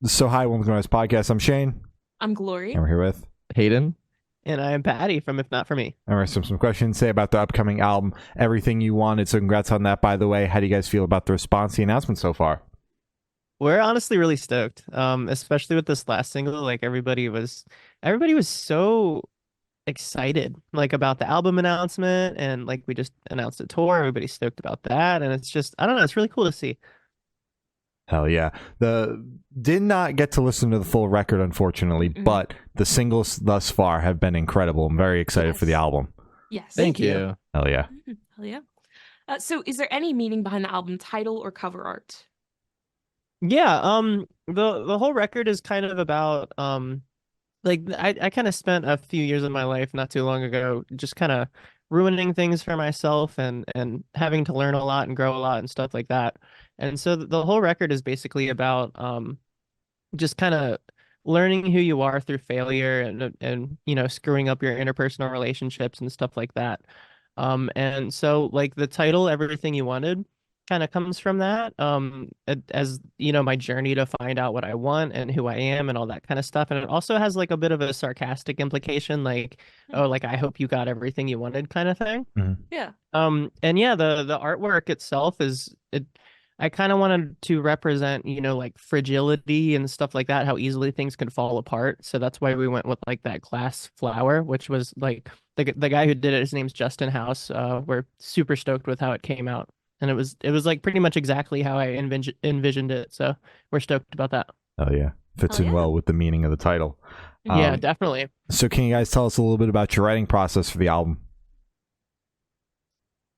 So hi, welcome to my podcast. I'm Shane, I'm and Glory. we're here with. Hayden. And I am Patty from If Not For Me. And we're some questions say about the upcoming album, Everything You Wanted. So congrats on that, by the way. How do you guys feel about the response, the announcement so far? We're honestly really stoked, especially with this last single. Like everybody was so excited, like about the album announcement, and like we just announced a tour. Everybody's stoked about that, and it's just I don't know, it's really cool to see. Hell yeah! The did not get to listen to the full record, unfortunately, Mhm. but the singles thus far have been incredible. I'm very excited for the Yes. album. Yes. Thank you. Hell yeah! Hell yeah. So, is there any meaning behind the album title or cover art? Yeah, the whole record is kind of about like I kind of spent a few years of my life not too long ago just kind of ruining things for myself and having to learn a lot and grow a lot and stuff like that. And so the whole record is basically about just kind of learning who you are through failure and screwing up your interpersonal relationships and stuff like that. And so like the title Everything You Wanted kind of comes from that as my journey to find out what I want and who I am and all that kind of stuff. And it also has like a bit of a sarcastic implication, like, Hmm. oh, like I hope you got everything you wanted kind of thing. Mhm. Yeah. And yeah, the artwork itself is it I kind of wanted to represent, like fragility and stuff like that, how easily things can fall apart. So that's why we went with like that glass flower, which was like the guy who did it, his name's Justin House. We're super stoked with how it came out. And it was like pretty much exactly how I envisioned it. So we're stoked about that. Hell yeah! Fits Hell in yeah. well with the meaning of the title. Yeah, Um, definitely. so can you guys tell us a little bit about your writing process for the album?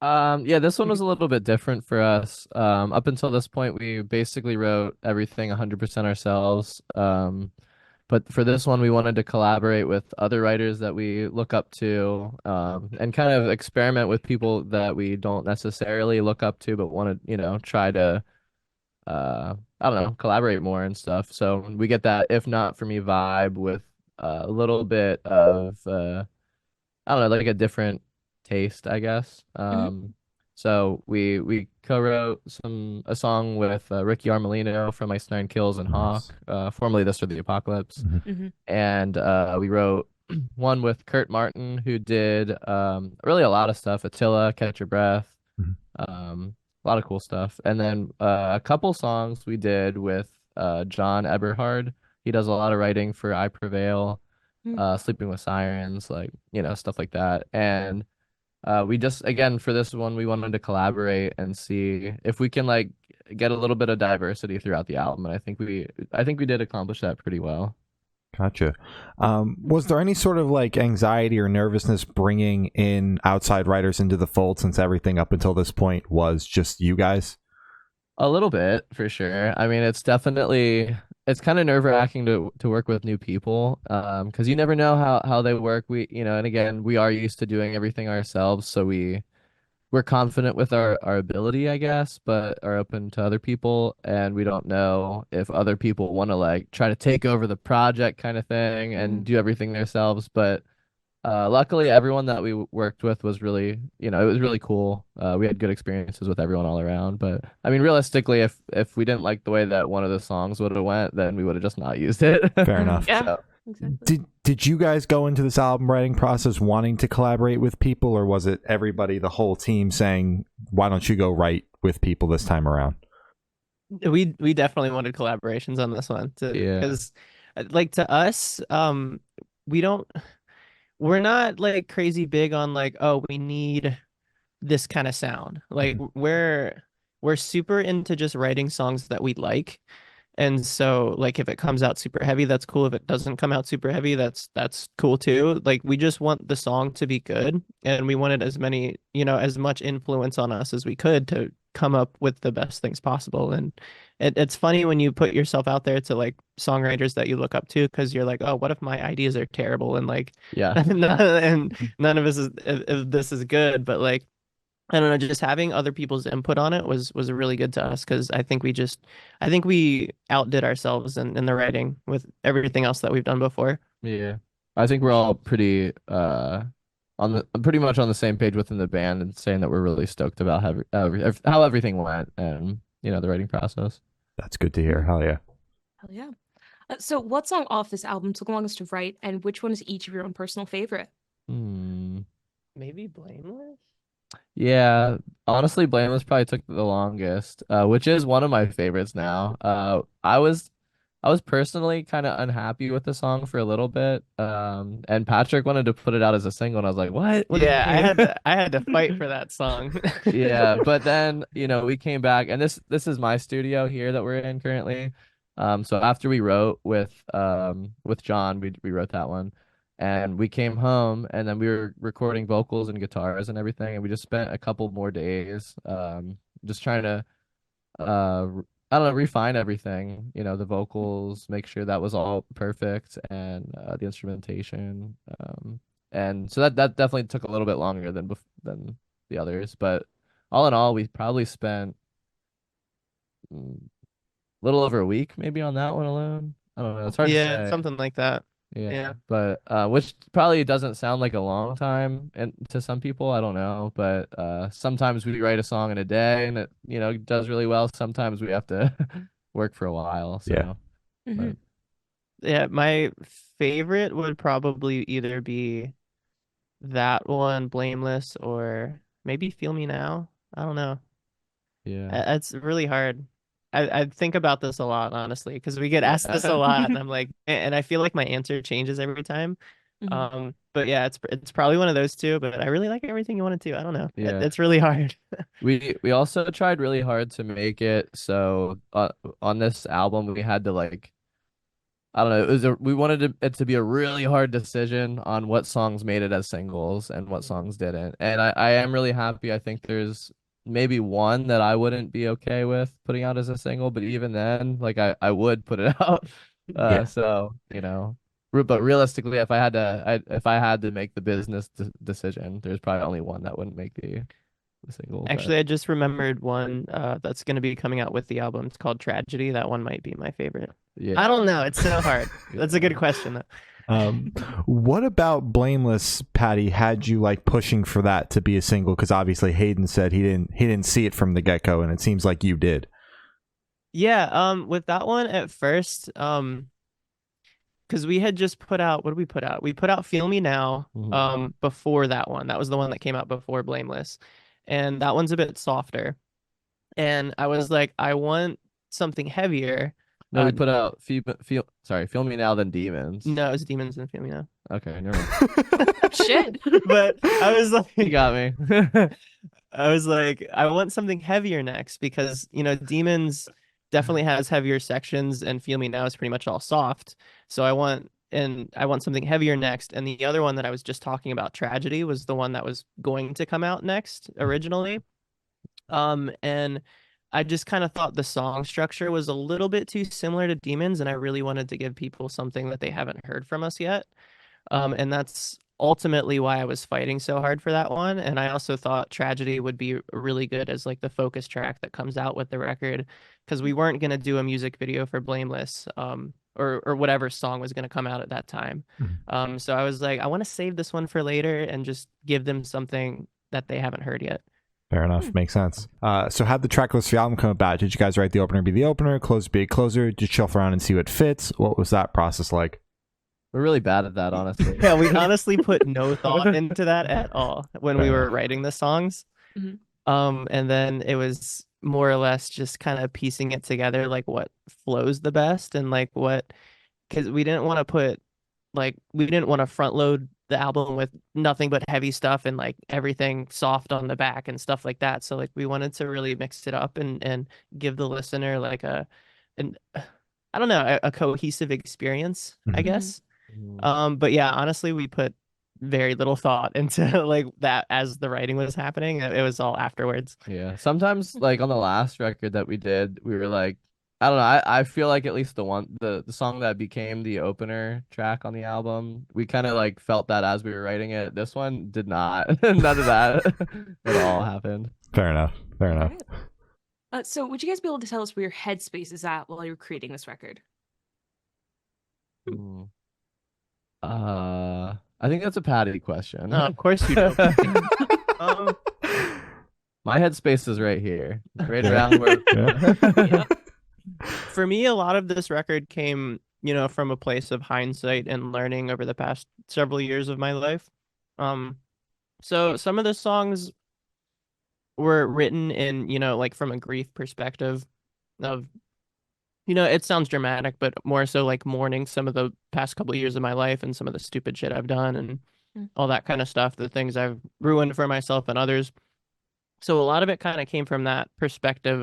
Yeah, this one was a little bit different for us. Up until this point, we basically wrote everything 100% ourselves. But for this one, we wanted to collaborate with other writers that we look up to, and kind of experiment with people that we don't necessarily look up to, but want to, try to, I don't know, collaborate more and stuff. So we get that if not for me vibe with a little bit of, I don't know, like a different taste, I guess. Hmm. So we co-wrote a song with Ricky Armelino from Ice Nine Kills and Nice. Hawk, formerly This or the Apocalypse, Mhm. Hmm. and we wrote one with Kurt Martin, who did really a lot of stuff. Attila, Catch Your Breath, Mhm. a lot of cool stuff, and then a couple songs we did with John Eberhard. He does a lot of writing for I Prevail, Sleeping with Sirens, like stuff like that. And we just again for this one we wanted to collaborate and see if we can like get a little bit of diversity throughout the album. And I think we did accomplish that pretty well. Gotcha. Was there any sort of like anxiety or nervousness bringing in outside writers into the fold since everything up until this point was just you guys? A little bit for sure. I mean, it's kind of nerve-wracking to work with new people, because you never know how they work. And again, we are used to doing everything ourselves, so we're confident with our ability, I guess, but are open to other people, and we don't know if other people want to like try to take over the project kind of thing Hmm. and do everything themselves. But luckily, everyone that we worked with was really, it was really cool. We had good experiences with everyone all around. But I mean, realistically, if we didn't like the way that one of the songs would have went, then we would have just not used it. Fair enough. Yeah. So Exactly. Did you guys go into this album writing process wanting to collaborate with people, or was it everybody, the whole team, saying, "Why don't you go write with people this time around"? We definitely wanted collaborations on this one to yeah. because like to us, we don't we're not like crazy big on like, oh, we need this kind of sound. Like Mhm. we're super into just writing songs that we like. And so like if it comes out super heavy, that's cool. If it doesn't come out super heavy, that's cool too. Like we just want the song to be good and we wanted as much influence on us as we could to come up with the best things possible. And it's funny when you put yourself out there to like songwriters that you look up to because you're like, oh, what if my ideas are terrible and like Yeah. and none of this is if this is good, but like I don't know, just having other people's input on it was really good to us because I think we outdid ourselves in the writing with everything else that we've done before. Yeah. I think we're all pretty much on the same page within the band and saying that we're really stoked about how everything went and the writing process. That's good to hear. Hell yeah. Hell yeah. So what song off this album took longest to write, and which one is each of your own personal favorite? Hmm. Maybe Blameless? Yeah, honestly, Blameless probably took the longest, which is one of my favorites now. I was personally kind of unhappy with the song for a little bit. And Patrick wanted to put it out as a single, and I was like, "What? What do you Yeah, I had mean?" to fight for that song. Yeah, but then, we came back, and this is my studio here that we're in currently. So after we wrote with John, we wrote that one, and we came home, and then we were recording vocals and guitars and everything, and we just spent a couple more days just trying to I don't know, refine everything, the vocals, make sure that was all perfect, and the instrumentation. And so that definitely took a little bit longer than the others, but all in all, we probably spent a little over a week maybe on that one alone. I don't know. It's hard to Yeah, say. something like that. Yeah. Yeah. But which probably doesn't sound like a long time and to some people, I don't know, but sometimes we write a song in a day and it, does really well. Sometimes we have to work for a while. So, Yeah. Mhm. Yeah, my favorite would probably either be that one, Blameless, or maybe Feel Me Now. I don't know. yeah. It's really hard. I think about this a lot, honestly, because we get asked this a Yeah. lot, and I'm like, and I feel like my answer changes every time. Mhm. But yeah, it's probably one of those two. But I really like Everything You Wanted to. I don't know. Yeah. It's really hard. We also tried really hard to make it so on this album we had to like I don't know. We wanted it to be a really hard decision on what songs made it as singles and what songs didn't. And I am really happy. I think there's maybe one that I wouldn't be okay with putting out as a single, but even then, like I would put it out. Yeah. So, but realistically, if I had to make the business decision, there's probably only one that wouldn't make the single. Actually, I just remembered one that's going to be coming out with the album. It's called Tragedy. That one might be my favorite. Yeah. I don't know. It's so hard. That's a good question, though. What about Blameless, Patty, had you like pushing for that to be a single? Because obviously Hayden said he didn't see it from the get-go, and it seems like you did. Yeah, with that one at first, because we had just put out, what did we put out? We put out Feel Me Now, before that one. That was the one that came out before Blameless. And that one's a bit softer. And I was like, I want something heavier. No, we put out Feel Me Now, then Demons. No, it was Demons and Feel Me Now. Okay, never mind. Shit. But I was like, You got me. I was like, I want something heavier next because, Demons definitely has heavier sections and Feel Me Now is pretty much all soft. So I want something heavier next. And the other one that I was just talking about, Tragedy, was the one that was going to come out next originally. And I just kind of thought the song structure was a little bit too similar to Demons, and I really wanted to give people something that they haven't heard from us yet. And that's ultimately why I was fighting so hard for that one. And I also thought Tragedy would be really good as like the focus track that comes out with the record, because we weren't going to do a music video for Blameless, or whatever song was going to come out at that time. So I was like, I want to save this one for later and just give them something that they haven't heard yet. Fair enough. Makes sense. So how'd the track list for the album come about? Did you guys write the opener be the opener, closer be a closer? Did you shuffle around and see what fits? What was that process like? We're really bad at that, honestly. Yeah, we honestly put no thought into that at all when we were writing the songs. And then it was more or less just kind of piecing it together, like what flows the best and like what, because we didn't want to front load the album with nothing but heavy stuff and like everything soft on the back and stuff like that. So like we wanted to really mix it up and give the listener like I don't know, a cohesive experience, I guess. But yeah, honestly, we put very little thought into like that as the writing was happening. It was all afterwards. Yeah. Sometimes like on the last record that we did, we were like, I don't know, I feel like at least the song that became the opener track on the album, we kind of like felt that as we were writing it. This one did not. None of that at all happened. Fair enough. So would you guys be able to tell us where your headspace is at while you're creating this record? I think that's a Patty question. Of course you do. My headspace is right here, right around where. For me, a lot of this record came from a place of hindsight and learning over the past several years of my life. So some of the songs were written in, like from a grief perspective of, it sounds dramatic, but more so like mourning some of the past couple of years of my life and some of the stupid shit I've done and all that kind of stuff, the things I've ruined for myself and others. So a lot of it kind of came from that perspective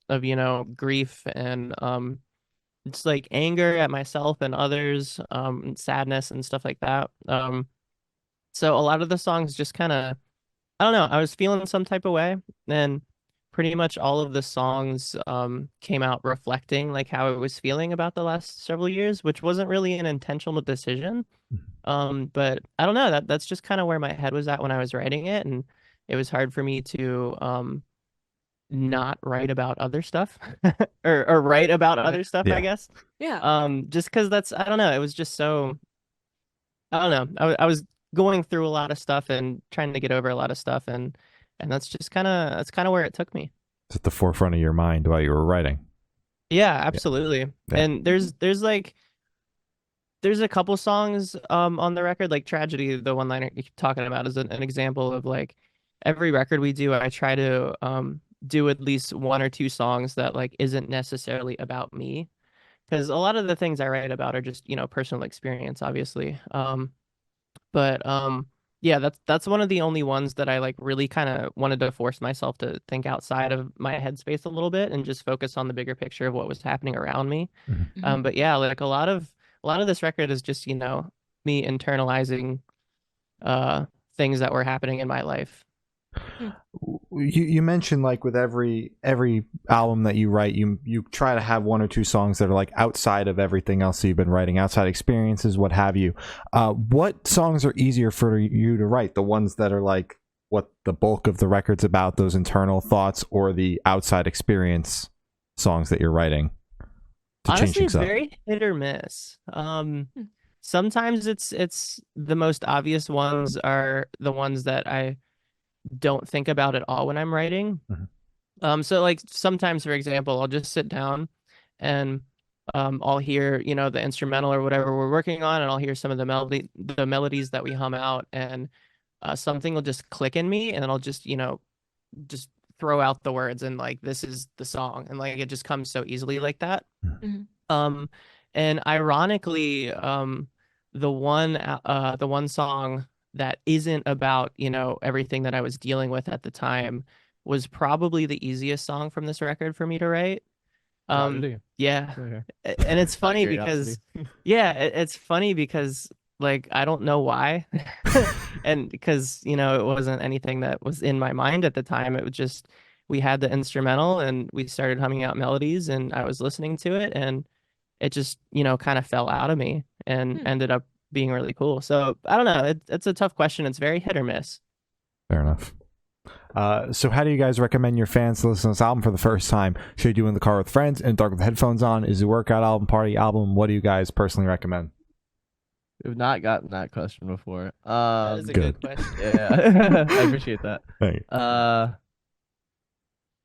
of grief and it's like anger at myself and others, and sadness and stuff like that. So a lot of the songs just kind of, I don't know, I was feeling some type of way, and pretty much all of the songs came out reflecting like how I was feeling about the last several years, which wasn't really an intentional decision. But I don't know, that's just kind of where my head was at when I was writing it, and it was hard for me to not write about other stuff or write about other stuff, Yeah. I guess. Yeah. Just because I don't know, it was just so, I don't know. I was going through a lot of stuff and trying to get over a lot of stuff, and that's kind of where it took me. It's at the forefront of your mind while you were writing. Yeah, absolutely. Yeah. And there's a couple songs on the record, like Tragedy, the one liner you keep talking about, is an example of like every record we do, I try to do at least one or two songs that like isn't necessarily about me, because a lot of the things I write about are just, personal experience, obviously. But yeah, that's one of the only ones that I like really kind of wanted to force myself to think outside of my headspace a little bit and just focus on the bigger picture of what was happening around me. But yeah, like a lot of this record is just, me internalizing things that were happening in my life. You mentioned like with every album that you write, you try to have one or two songs that are like outside of everything else that you've been writing, outside experiences, what have you. What songs are easier for you to write? The ones that are like what the bulk of the record's about, those internal thoughts, or the outside experience songs that you're writing to change Honestly, things it's up? very hit or miss. Sometimes it's the most obvious ones are the ones that I don't think about at all when I'm writing. So like sometimes, for example, I'll just sit down and I'll hear, the instrumental or whatever we're working on, and I'll hear some of the melodies that we hum out, and something will just click in me, and then I'll just, just throw out the words, and like this is the song, and like it just comes so easily like that. Mhm. And ironically, the one song that isn't about, everything that I was dealing with at the time was probably the easiest song from this record for me to write. Tragedy. Yeah. Okay. And it's Out of funny curiosity. because, yeah, it's funny because like I don't know why. And because, it wasn't anything that was in my mind at the time. It was just we had the instrumental and we started humming out melodies, and I was listening to it, and it just, kind of fell out of me and ended up being really cool. So I don't know. It's a tough question. It's very hit or miss. Fair enough. So how do you guys recommend your fans to listen to this album for the first time? Should you do it in the car with friends, in the dark with headphones on? Is it a workout album, party album? What do you guys personally recommend? We've not gotten that question before. That is a good. good question. Yeah, I appreciate that. Hey.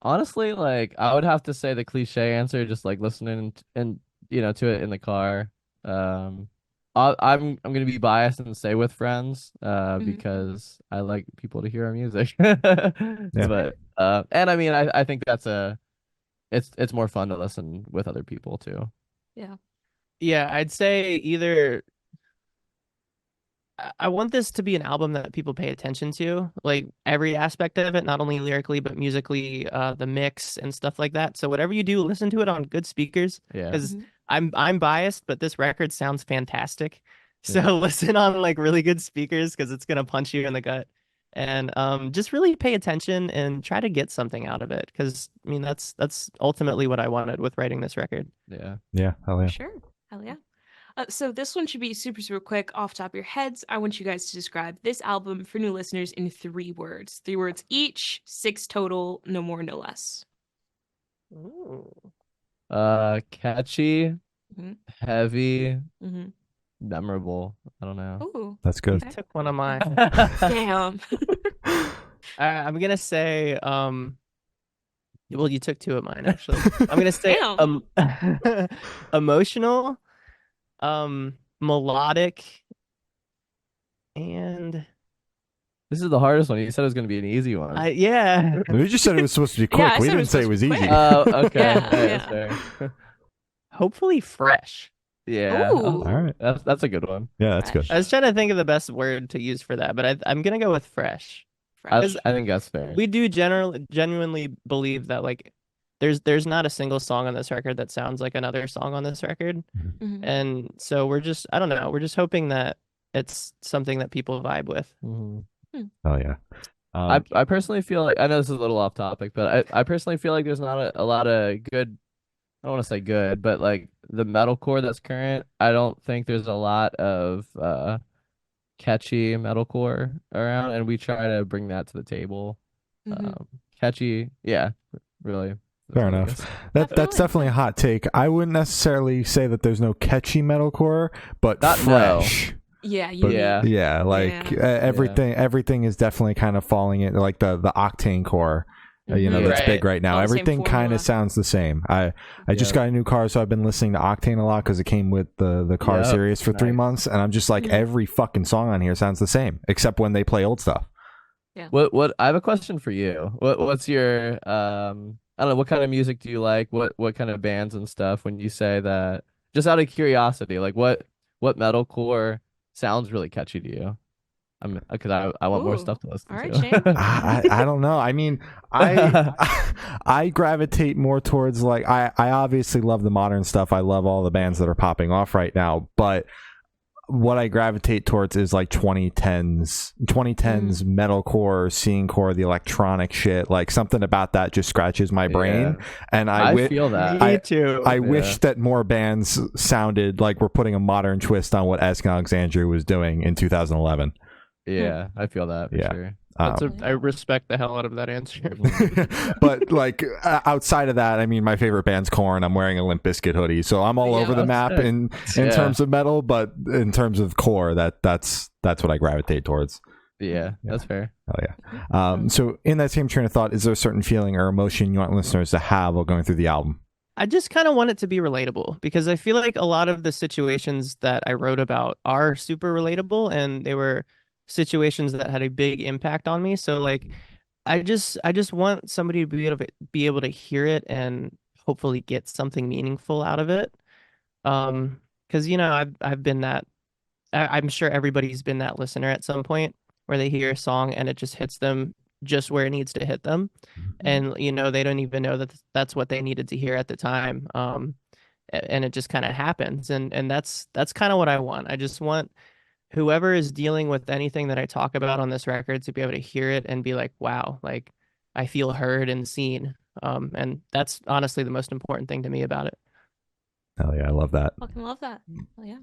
Honestly, like I would have to say the cliche answer, just like listening and to it in the car. I'm gonna be biased and say with friends, because I like people to hear our music. But and I mean, I think it's more fun to listen with other people too. Yeah. Yeah, I'd say either I want this to be an album that people pay attention to, like every aspect of it, not only lyrically but musically, the mix and stuff like that. So whatever you do, listen to it on good speakers, Yeah. because I'm biased, but this record sounds fantastic. So listen on like really good speakers, because it's gonna punch you in the gut. And just really pay attention and try to get something out of it, because I mean that's ultimately what I wanted with writing this record. Yeah. Yeah, hell yeah. Sure. Hell yeah. So this one should be super, super quick off the top of your heads. I want you guys to describe this album for new listeners in 3 words. 3 words each, 6 total, no more, no less. Ooh. Catchy, Mhm. heavy, Mm-hmm. memorable. I don't know. Ooh. That's good. Okay. Took one of mine. Damn. I'm gonna say well, you took 2 of mine actually. I'm gonna say Damn. emotional, melodic, and This is the hardest one. You said it was going to be an easy one. yeah. We just said it was supposed to be quick. Yeah, I We said it didn't was say it supposed was to be easy. quick. Oh, okay. Yeah, Hey, yeah. that's fair. Hopefully fresh. Yeah. Ooh. All right. That's a good one. Yeah, that's good. Fresh. I was trying to think of the best word to use for that, but I'm gonna go with fresh. Fresh. I think that's fair. We do genuinely believe that like there's not a single song on this record that sounds like another song on this record. Mhm. And so I don't know, we're just hoping that it's something that people vibe with. Mhm. Oh yeah. I personally feel like, I know this is a little off topic, but I personally feel like there's not a lot of good, I don't want to say good, but like the metalcore that's current, I don't think there's a lot of catchy metalcore around, and we try to bring that to the table. Mhm. Catchy, yeah, really. Fair what I enough. guess. That's Definitely. definitely a hot take. I wouldn't necessarily say that there's no catchy metalcore, but Not no. fresh. Yeah, But unique. yeah, like Yeah. everything is definitely kind of falling in like the octane core. You know, Mhm. that's Right. big right now. All the same Everything kind formula. of sounds the same. I just Yeah. got a new car, so I've been listening to Octane a lot because it came with the car Yep. series for 3 Nice. months, and I'm just like Mhm. every fucking song on here sounds the same, except when they play old stuff. What I have a question for you. What's your I don't know, what kind of music do you like? What kind of bands and stuff when you say that? Just out of curiosity, like what metalcore sounds really catchy to you? I'm because I want more Ooh. stuff to listen All right, to. Shane. I don't know. I mean, I I gravitate more towards like I obviously love the modern stuff. I love all the bands that are popping off right now, but what I gravitate towards is like 2010s metalcore, scenecore, the electronic shit. Like something about that just scratches my brain, Yeah. and I feel that. Me too. I Yeah. wish that more bands sounded like we're putting a modern twist on what Esk Alexandria was doing in 2011. Yeah, I feel that for Yeah. sure. I respect the hell out of that answer. But like outside of that, I mean, my favorite band's Korn. I'm wearing a Limp Bizkit hoodie, so I'm all Yeah. over the map Sick. in Yeah. terms of metal. But in terms of core, that's what I gravitate towards. Yeah, that's fair. Oh yeah. So in that same train of thought, is there a certain feeling or emotion you want listeners to have while going through the album? I just kind of want it to be relatable because I feel like a lot of the situations that I wrote about are super relatable and they were situations that had a big impact on me. So like I just want somebody to be able to hear it and hopefully get something meaningful out of it. Because I've been that I'm sure everybody's been that listener at some point where they hear a song and it just hits them just where it needs to hit them. And they don't even know that that's what they needed to hear at the time. And it just kind of happens. And that's kind of what I want. I just want whoever is dealing with anything that I talk about on this record to be able to hear it and be like, wow, like I feel heard and seen. And that's honestly the most important thing to me about it. Hell yeah, I love that. Fucking love that. Oh yeah.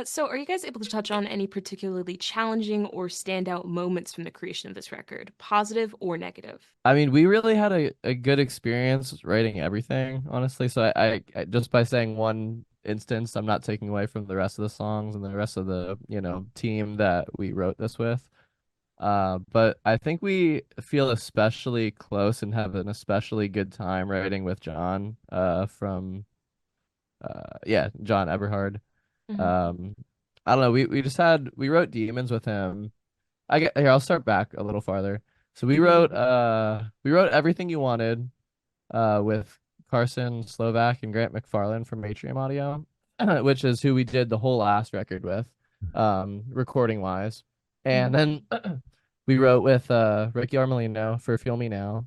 So are you guys able to touch on any particularly challenging or standout moments from the creation of this record, positive or negative? I mean, we really had a good experience writing everything, honestly. So I just by saying one instance, I'm not taking away from the rest of the songs and the rest of the, team that we wrote this with. But I think we feel especially close and have an especially good time writing with John, from John Eberhard. Mhm. I don't know. We wrote Demons with him. Here, I'll start back a little farther. So we wrote Everything You Wanted with Carson Slovak and Grant McFarland from Atrium Audio, which is who we did the whole last record with, recording wise. And then we wrote with Ricky Armelino for Feel Me Now.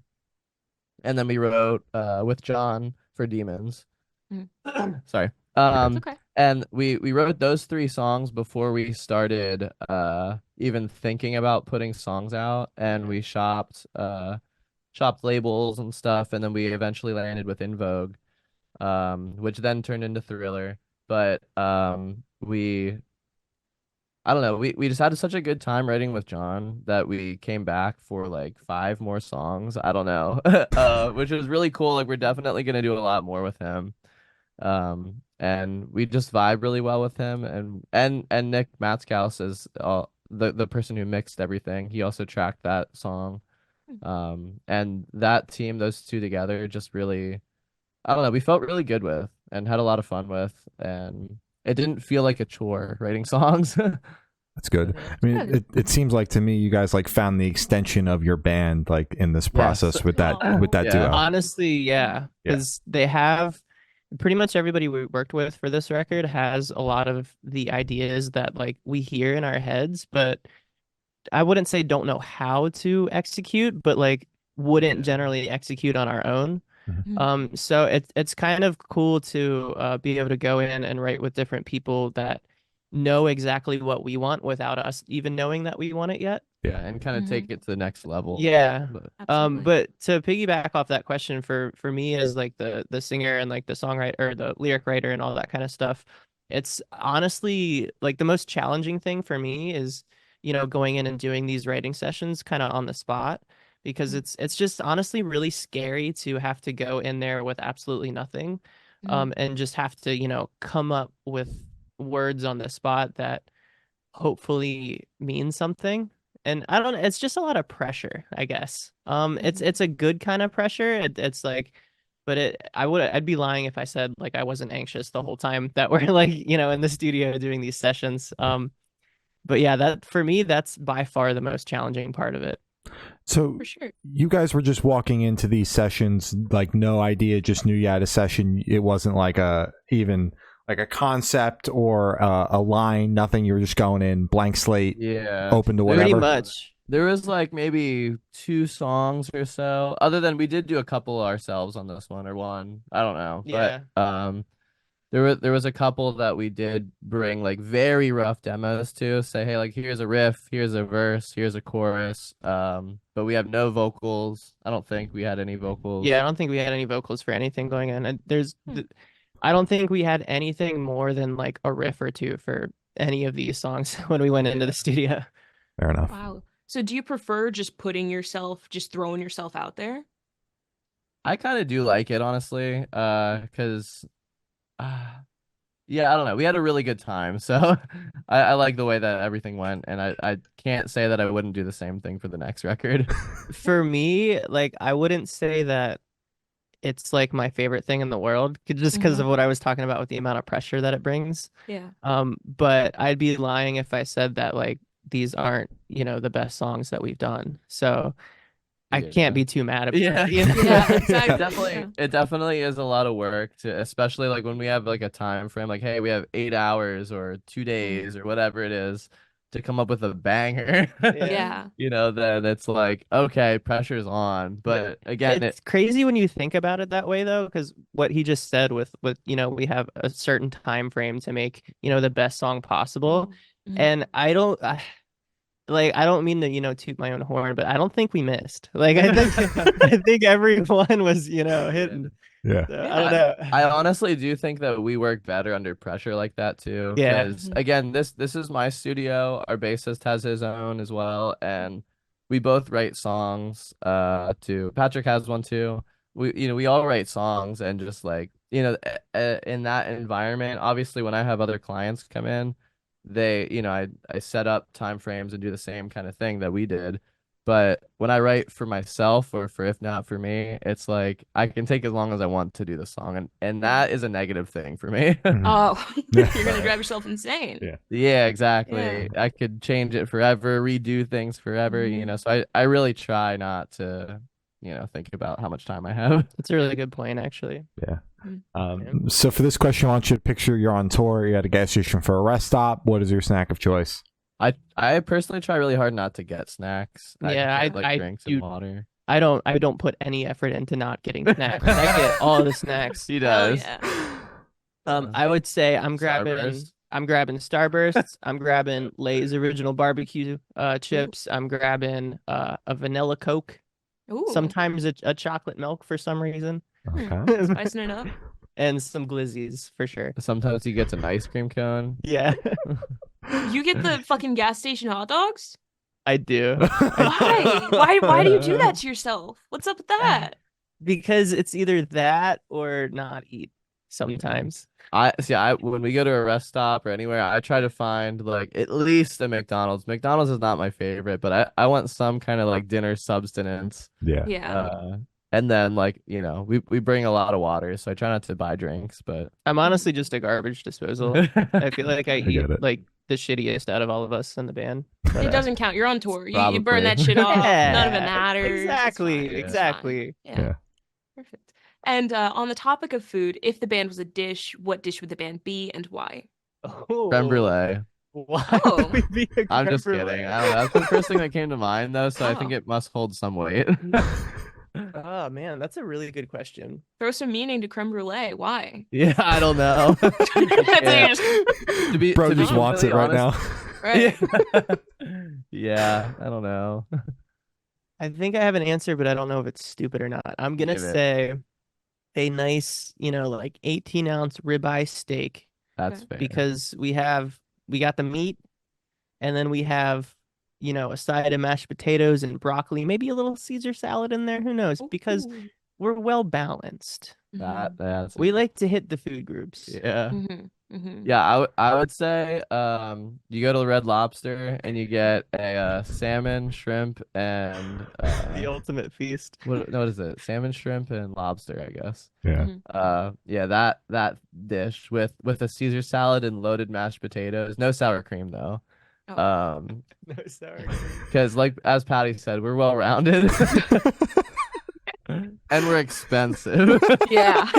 And then we wrote with John for Demons. Sorry. That's okay. And we wrote those three songs before we started even thinking about putting songs out, and we shopped labels and stuff, and then we eventually landed with In Vogue, which then turned into Thriller. But I don't know, we just had such a good time writing with John that we came back for like 5 more songs. I don't know. Which was really cool. Like we're definitely gonna do a lot more with him. And we just vibe really well with him, and Nick Matskaus is the person who mixed everything. He also tracked that song. And that team, those two together, just really, I don't know, we felt really good with and had a lot of fun with, and it didn't feel like a chore writing songs. That's good. Mhm. I mean, it seems like to me you guys like found the extension of your band like in this process with that Oh. Yeah. duo. Honestly, yeah, Yeah. because they have pretty much everybody we worked with for this record has a lot of the ideas that like we hear in our heads, but I wouldn't say don't know how to execute, but like wouldn't generally execute on our own. So it's kind of cool to be able to go in and write with different people that know exactly what we want without us even knowing that we want it yet. Yeah, and kind of take it to the next level. Yeah. But Absolutely. But to piggyback off that question for me as like the singer and like the songwriter or the lyric writer and all that kind of stuff, it's honestly like the most challenging thing for me is, going in and doing these writing sessions kind of on the spot because it's just honestly really scary to have to go in there with absolutely nothing, and just have to, come up with words on the spot that hopefully mean something. And I don't know, it's just a lot of pressure, I guess. It's a good kind of pressure. It's like, but I'd be lying if I said like I wasn't anxious the whole time that we're like, in the studio doing these sessions. But yeah, that for me, that's by far the most challenging part of it. So For sure. you guys were just walking into these sessions like no idea, just knew you had a session. It wasn't like even like a concept or a line, nothing. You were just going in blank slate, yeah, open to whatever. Pretty much. there was like maybe 2 songs or so. Other than we did do a couple ourselves on this one or one. I don't know. Yeah. But there was a couple that we did bring like very rough demos to say, hey, like here's a riff, here's a verse, here's a chorus. But we have no vocals. I don't think we had any vocals. Yeah, I don't think we had any vocals for anything going on. And I don't think we had anything more than like a riff or two for any of these songs when we went into the studio. Fair enough. Wow. So do you prefer just throwing yourself out there? I kind of do like it, honestly, because yeah, I don't know. We had a really good time, so I like the way that everything went, and I can't say that I wouldn't do the same thing for the next record. For me, like I wouldn't say that it's like my favorite thing in the world just because of what I was talking about with the amount of pressure that it brings. Yeah. But I'd be lying if I said that like these aren't, the best songs that we've done. So I Yeah. can't be too mad about Yeah. it. You know? Yeah, exactly. It definitely is a lot of work to, especially like when we have like a time frame, like, hey, we have 8 hours or 2 days or whatever it is to come up with a banger. Yeah. Then it's like, okay, pressure's on. But again, It's crazy when you think about it that way though, because what he just said with we have a certain time frame to make, the best song possible. And I don't mean to, toot my own horn, but I don't think we missed. Like I think everyone was, hitting. Yeah. So, I don't know. I honestly do think that we work better under pressure like that too. Yeah. Because again, this is my studio. Our bassist has his own as well, and we both write songs. Too. Patrick has one too. We all write songs, and just like in that environment. Obviously, when I have other clients come in, I set up time frames and do the same kind of thing that we did. But when I write for myself or for if not for me, it's like I can take as long as I want to do the song, and that is a negative thing for me. Oh, Yeah. you're gonna drive yourself insane. Yeah. Yeah, exactly. Yeah. I could change it forever, redo things forever, So I really try not to, think about how much time I have. It's a really good point, actually. Yeah. So for this question, I want you to picture you're on tour. You're at a gas station for a rest stop. What is your snack of choice? I personally try really hard not to get snacks. Yeah, I like I drinks do. and water. I don't put any effort into not getting snacks. I get all the snacks. He Hell does. yeah. I would say I'm grabbing Starburst. Starbursts. I'm grabbing Lay's original barbecue chips. I'm grabbing a vanilla Coke. Ooh. Sometimes a chocolate milk for some reason, Okay. Spicing it up. and some glizzies for sure. Sometimes he gets an ice cream cone. Yeah, You get the fucking gas station hot dogs? I do. Why do you do that to yourself? What's up with that? Because it's either that or not eat sometimes. When we go to a rest stop or anywhere, I try to find like at least a McDonald's. McDonald's is not my favorite, but I want some kind of like dinner substance. Yeah. Yeah. And then like, we bring a lot of water, so I try not to buy drinks, but I'm honestly just a garbage disposal. I feel like I I eat get it. like the shittiest out of all of us in the band. But, It doesn't count. You're on tour. You burn Probably. that shit off. None of it yeah, matters. It's exactly, fine. It's exactly. fine. Yeah. Yeah. Perfect. And on the topic of food, if the band was a dish, what dish would the band be and why? creme Oh, brulee. why Oh. would we be a I'm creme just brulee? kidding. I don't know. That's the first thing that came to mind though, so I think Oh. it must hold some weight. Oh man, that's a really good question. Throw some meaning to creme brulee. Why? Yeah, I don't know. That's what Yeah. you just- To be Bro to be just wants it completely right honest- now. right. Yeah, I don't know. I think I have an answer, but I don't know if it's stupid or not. I'm gonna Give it. say a nice, like 18-ounce ribeye steak That's Okay. fair. because we got the meat, and then we have, a side of mashed potatoes and broccoli, maybe a little Caesar salad in there. Who knows? Because Ooh. we're well balanced. That's We like to hit the food groups. yeah. Mm-hmm. Yeah, I would say you go to the Red Lobster and you get a salmon, shrimp, and The ultimate feast. what is it? Salmon, shrimp, and lobster, I guess. Yeah. Yeah, that dish with a Caesar salad and loaded mashed potatoes. No sour cream though. Oh. No, sorry. Because like as Patty said, we're well rounded. And we're expensive. Yeah.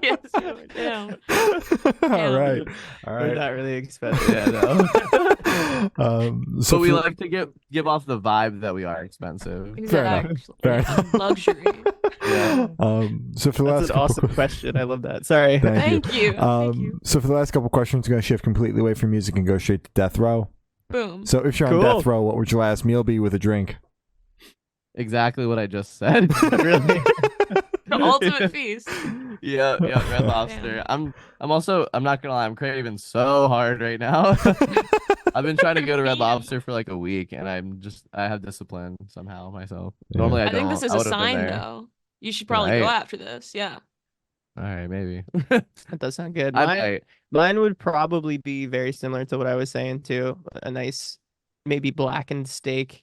Yes, yeah. All right. All We're right. not really expensive. Yeah, no. So But we for- like to give off the vibe that we are expensive. Fair enough. Exactly. Fair Yeah. enough. Luxury. Yeah. So for the last That's an couple awesome question. I love that. Sorry. Thank Thank you. Thank you. So for the last couple questions, we're going to shift completely away from music and go straight to death row. Boom. So if you're Cool. on death row, what would your last meal be with a drink? Exactly what I just said. Really? The ultimate feast. Yeah, Red Lobster. I'm not gonna lie, I'm craving so hard right now. I've been trying to go to Red Lobster for like a week, and I have discipline somehow myself. Yeah. Normally I I think don't. this is I a would've been sign, there. though. You should probably go Right. after this. Yeah. All right, maybe. That does sound good. I Mine, might. mine would probably be very similar to what I was saying too. A nice, maybe blackened steak.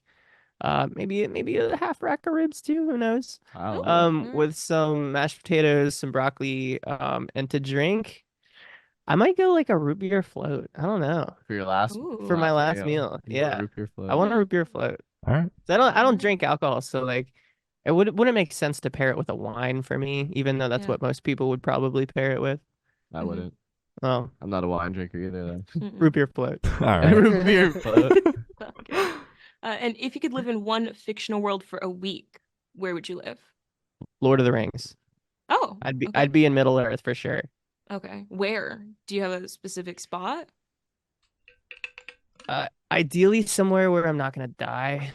Maybe a half rack of ribs too. Who knows? I don't know. Alright. With some mashed potatoes, some broccoli, and to drink, I might go like a root beer float. I don't know. For your last Ooh. For my last meal. meal. You want a Yeah. root beer float. I want a root beer float. All right. 'Cause I don't drink alcohol, so like it wouldn't make sense to pair it with a wine for me, even though that's Yeah. what most people would probably pair it with. I wouldn't. Oh, I'm not a wine drinker either. Though. Mm-mm. root beer float. All right. Root beer float. Okay. And if you could live in one fictional world for a week, where would you live? Lord of the Rings. Oh, I'd okay. be in Middle Earth for sure. Okay. Where? Do you have a specific spot? Ideally somewhere where I'm not gonna die.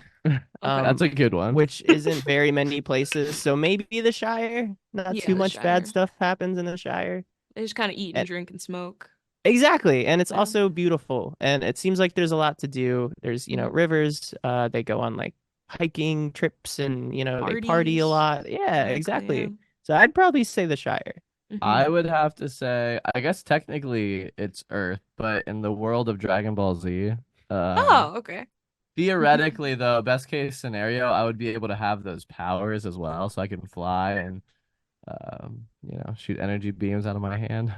That's a good one. Which isn't very many places. So maybe the Shire. Not Yeah, too the much Shire. bad stuff happens in the Shire. They just kind of eat and And- drink and smoke. Exactly. And it's Yeah. also beautiful. And it seems like there's a lot to do. There's, Mhm. rivers. They go on like hiking trips and, they party Parties. a lot. Yeah, exactly. So I'd probably say the Shire. Mhm. I would have to say, I guess technically it's Earth, but in the world of Dragon Ball Z, Oh, okay. theoretically though, best case scenario, I would be able to have those powers as well, so I can fly and, shoot energy beams out of my hand.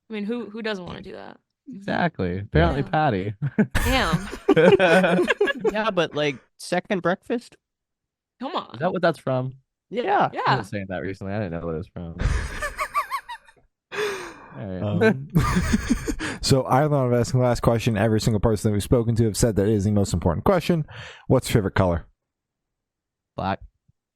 I mean, who doesn't want to do that? Exactly. Apparently, Yeah. Patty. Damn. Yeah, but like second breakfast? Come on. Is that what that's from? Yeah. I Yeah. was saying that recently. I didn't know what it was from. All right. So Ireland, I'm asking the last question. Every single person that we've spoken to have said that it is the most important question. What's your favorite color? Black.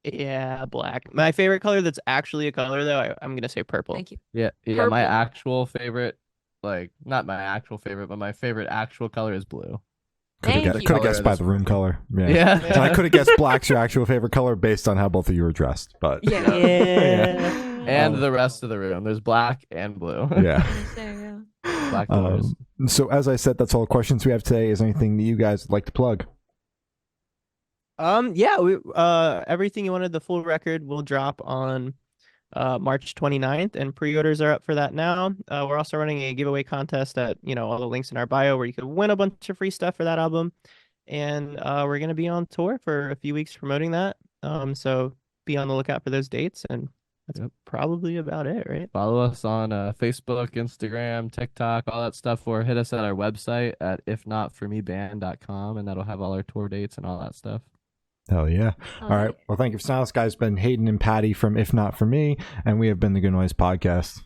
Yeah, black. My favorite color that's actually a color though, I'm gonna say purple. Thank you. Yeah. My Purple. actual favorite, like not my actual favorite, but my favorite actual color is blue. Thank you. Could have guessed by the room color. Yeah. Yeah. And I could have guessed black's your actual favorite color based on how both of you were dressed. But Yeah. Yeah. And the rest of the room. There's black and blue. yeah. Black colors. So as I said, that's all the questions we have today. Is there anything that you guys would like to plug? Yeah, we everything you wanted, the full record will drop on March 29th, and pre-orders are up for that now. We're also running a giveaway contest at, all the links in our bio where you can win a bunch of free stuff for that album. And we're gonna be on tour for a few weeks promoting that. So be on the lookout for those dates, and that's Yep. probably about it, right? Follow us on Facebook, Instagram, TikTok, all that stuff, or hit us at our website at ifnotformeband.com, and that'll have all our tour dates and all that stuff. Hell yeah. Oh, All right. yeah. Well, thank you for now. This guy's been Hayden and Patty from If Not For Me, and we have been the Good Noise Podcast.